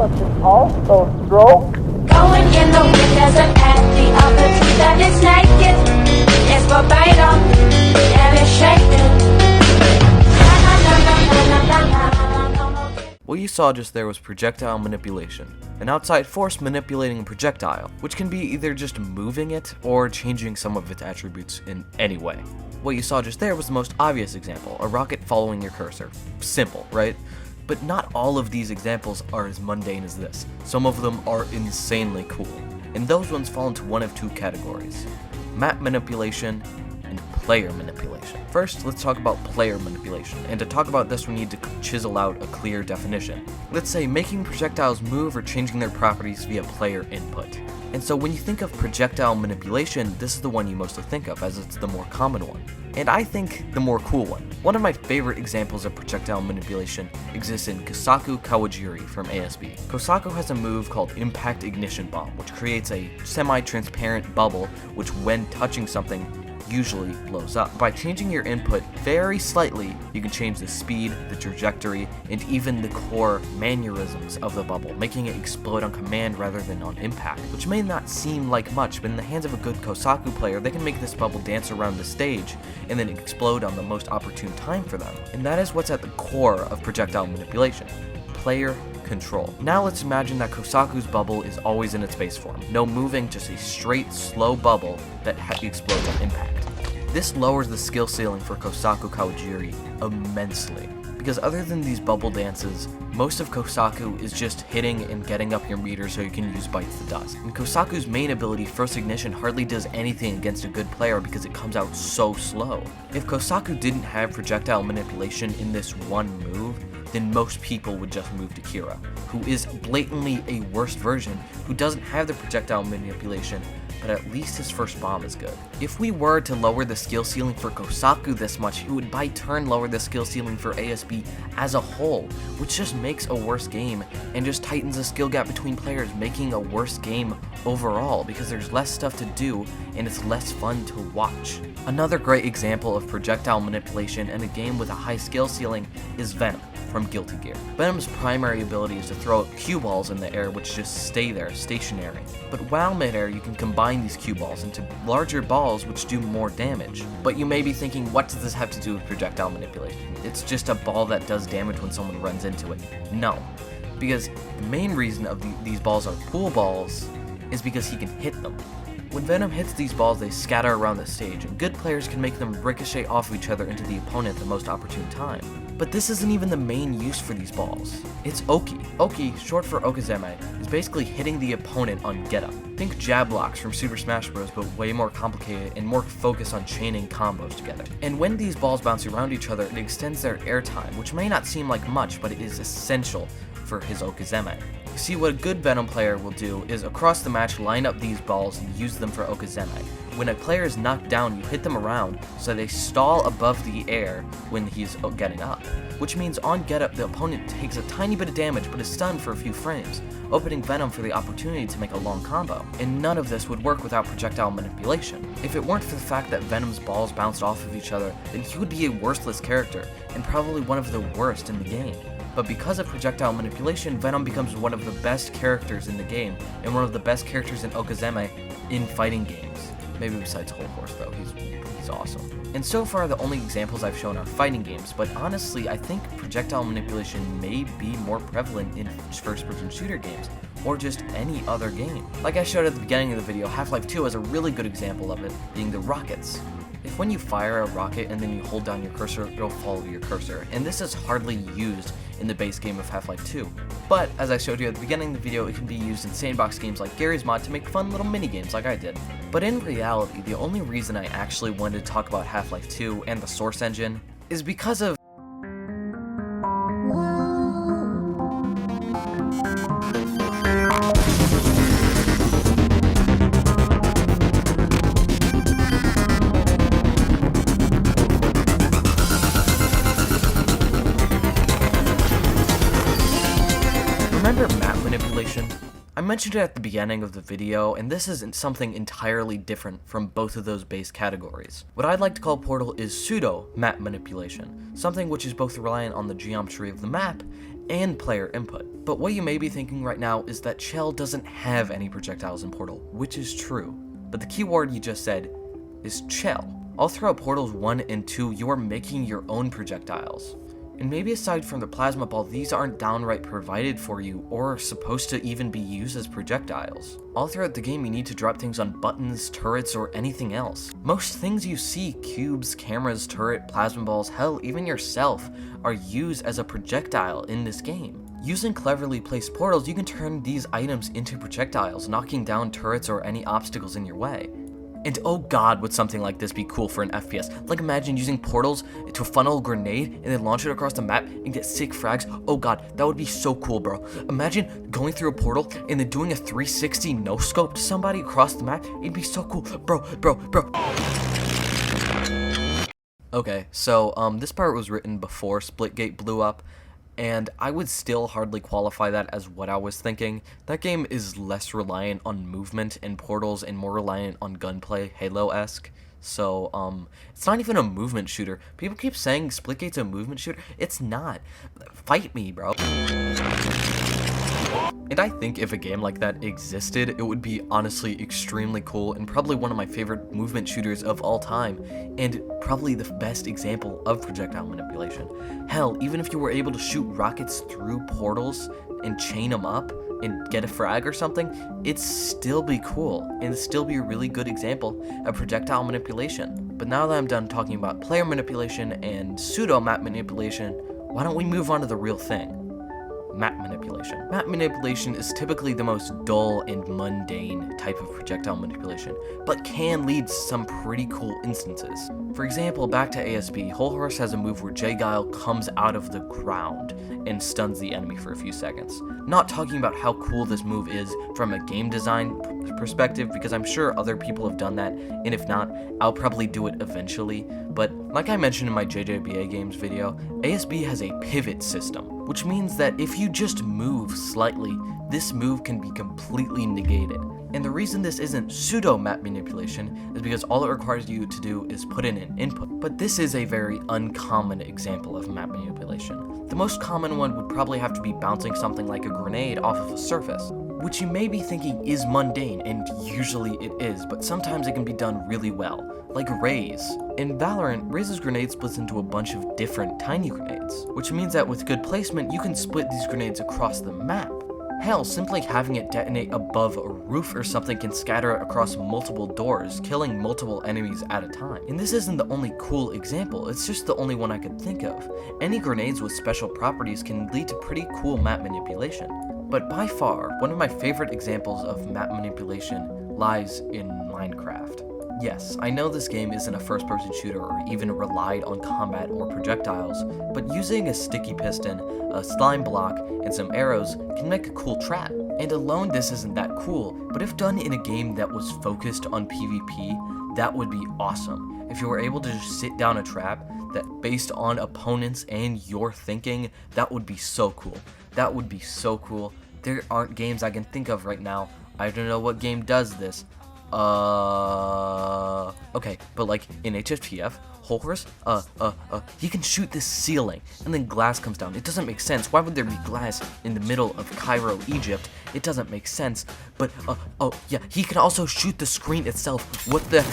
must be also stroke. Going in the wind as an athlete of the truth that is naked. It's verbatim, yeah, it's shaking. What you saw just there was projectile manipulation, an outside force manipulating a projectile, which can be either just moving it or changing some of its attributes in any way. What you saw just there was the most obvious example, a rocket following your cursor. Simple, right? But not all of these examples are as mundane as this. Some of them are insanely cool, and those ones fall into one of two categories: map manipulation and player manipulation. First, let's talk about player manipulation, and to talk about this we need to chisel out a clear definition. Let's say making projectiles move or changing their properties via player input. And so when you think of projectile manipulation, this is the one you mostly think of, as it's the more common one. And I think the more cool one. One of my favorite examples of projectile manipulation exists in Kosaku Kawajiri from ASB. Kosaku has a move called Impact Ignition Bomb, which creates a semi-transparent bubble which, when touching something, usually blows up. By changing your input very slightly, you can change the speed, the trajectory, and even the core mannerisms of the bubble, making it explode on command rather than on impact, which may not seem like much, but in the hands of a good Kosaku player, they can make this bubble dance around the stage and then explode on the most opportune time for them. And that is what's at the core of projectile manipulation: player control. Now let's imagine that Kosaku's bubble is always in its base form. No moving, just a straight, slow bubble that explodes on impact. This lowers the skill ceiling for Kosaku Kawajiri immensely, because other than these bubble dances, most of Kosaku is just hitting and getting up your meter so you can use Bites the Dust. And Kosaku's main ability, First Ignition, hardly does anything against a good player because it comes out so slow. If Kosaku didn't have projectile manipulation in this one move, then most people would just move to Kira, who is blatantly a worse version, who doesn't have the projectile manipulation, but at least his first bomb is good. If we were to lower the skill ceiling for Kosaku this much, it would by turn lower the skill ceiling for ASB as a whole, which just makes a worse game and just tightens the skill gap between players, making a worse game overall because there's less stuff to do and it's less fun to watch. Another great example of projectile manipulation in a game with a high skill ceiling is Venom from Guilty Gear. Venom's primary ability is to throw out cue balls in the air which just stay there, stationary. But while midair, you can combine these cue balls into larger balls which do more damage. But you may be thinking, what does this have to do with projectile manipulation? It's just a ball that does damage when someone runs into it. No, because the main reason of these balls are pool balls is because he can hit them. When Venom hits these balls, they scatter around the stage, and good players can make them ricochet off of each other into the opponent at the most opportune time. But this isn't even the main use for these balls. It's Oki. Oki, short for Okazeme, is basically hitting the opponent on get up. Think jab blocks from Super Smash Bros, but way more complicated and more focused on chaining combos together. And when these balls bounce around each other, it extends their airtime, which may not seem like much, but it is essential for his Okazeme. You see, what a good Venom player will do is across the match line up these balls and use them for Okazeme. When a player is knocked down, you hit them around so they stall above the air when he's getting up, which means on get up the opponent takes a tiny bit of damage but is stunned for a few frames, opening Venom for the opportunity to make a long combo. And none of this would work without projectile manipulation. If it weren't for the fact that Venom's balls bounced off of each other, then he would be a worthless character, and probably one of the worst in the game. But because of projectile manipulation, Venom becomes one of the best characters in the game, and one of the best characters in Okazeme in fighting games. Maybe besides Whole Horse though, he's awesome. And so far the only examples I've shown are fighting games, but honestly I think projectile manipulation may be more prevalent in first-person shooter games, or just any other game. Like I showed at the beginning of the video, Half-Life 2 has a really good example of it, being the rockets. If when you fire a rocket and then you hold down your cursor, it'll follow your cursor, and this is hardly used in the base game of Half-Life 2. But, as I showed you at the beginning of the video, it can be used in sandbox games like Gary's Mod to make fun little mini-games like I did. But in reality, the only reason I actually wanted to talk about Half-Life 2 and the Source Engine is because of Remember map manipulation? I mentioned it at the beginning of the video, and this is something entirely different from both of those base categories. What I'd like to call Portal is pseudo map manipulation, something which is both reliant on the geometry of the map and player input. But what you may be thinking right now is that Chell doesn't have any projectiles in Portal, which is true. But the keyword you just said is Chell. All throughout Portals 1 and 2, you are making your own projectiles. And maybe aside from the plasma ball, these aren't downright provided for you or supposed to even be used as projectiles. All throughout the game, you need to drop things on buttons, turrets, or anything else. Most things you see, cubes, cameras, turret, plasma balls, hell, even yourself, are used as a projectile in this game. Using cleverly placed portals, you can turn these items into projectiles, knocking down turrets or any obstacles in your way. And oh god, would something like this be cool for an FPS. Like imagine using portals to funnel a grenade and then launch it across the map and get sick frags. Oh god, that would be so cool, bro. Imagine going through a portal and then doing a 360 no-scope to somebody across the map. It'd be so cool, bro. Okay, so this part was written before Splitgate blew up, and I would still hardly qualify that as what I was thinking. That game is less reliant on movement and portals and more reliant on gunplay, Halo-esque. So, it's not even a movement shooter. People keep saying Splitgate's a movement shooter. It's not. Fight me, bro. And I think if a game like that existed, it would be honestly extremely cool and probably one of my favorite movement shooters of all time, and probably the best example of projectile manipulation. Hell, even if you were able to shoot rockets through portals and chain them up and get a frag or something, it'd still be cool, and it'd still be a really good example of projectile manipulation. But now that I'm done talking about player manipulation and pseudo-map manipulation, why don't we move on to the real thing? Map manipulation. Map manipulation is typically the most dull and mundane type of projectile manipulation, but can lead to some pretty cool instances. For example, back to ASB, Whole Horse has a move where J-Guile comes out of the ground and stuns the enemy for a few seconds. Not talking about how cool this move is from a game design perspective, because I'm sure other people have done that, and if not, I'll probably do it eventually. But like I mentioned in my JJBA games video, ASB has a pivot system, which means that if you just move slightly, this move can be completely negated. And the reason this isn't pseudo-map manipulation is because all it requires you to do is put in an input. But this is a very uncommon example of map manipulation. The most common one would probably have to be bouncing something like a grenade off of a surface, which you may be thinking is mundane, and usually it is, but sometimes it can be done really well, like Raze. In Valorant, Raze's grenade splits into a bunch of different tiny grenades, which means that with good placement, you can split these grenades across the map. Hell, simply having it detonate above a roof or something can scatter it across multiple doors, killing multiple enemies at a time. And this isn't the only cool example, it's just the only one I could think of. Any grenades with special properties can lead to pretty cool map manipulation. But by far, one of my favorite examples of map manipulation lies in Minecraft. Yes, I know this game isn't a first-person shooter or even relied on combat or projectiles, but using a sticky piston, a slime block, and some arrows can make a cool trap. And alone this isn't that cool, but if done in a game that was focused on PvP, that would be awesome. If you were able to just sit down a trap that based on opponents and your thinking, that would be so cool. That would be so cool. There aren't games I can think of right now. I don't know what game does this. Okay, but like in HFTF, Whole Horse, he can shoot this ceiling, and then glass comes down. It doesn't make sense. Why would there be glass in the middle of Cairo, Egypt? It doesn't make sense. But, oh yeah, he can also shoot the screen itself. What the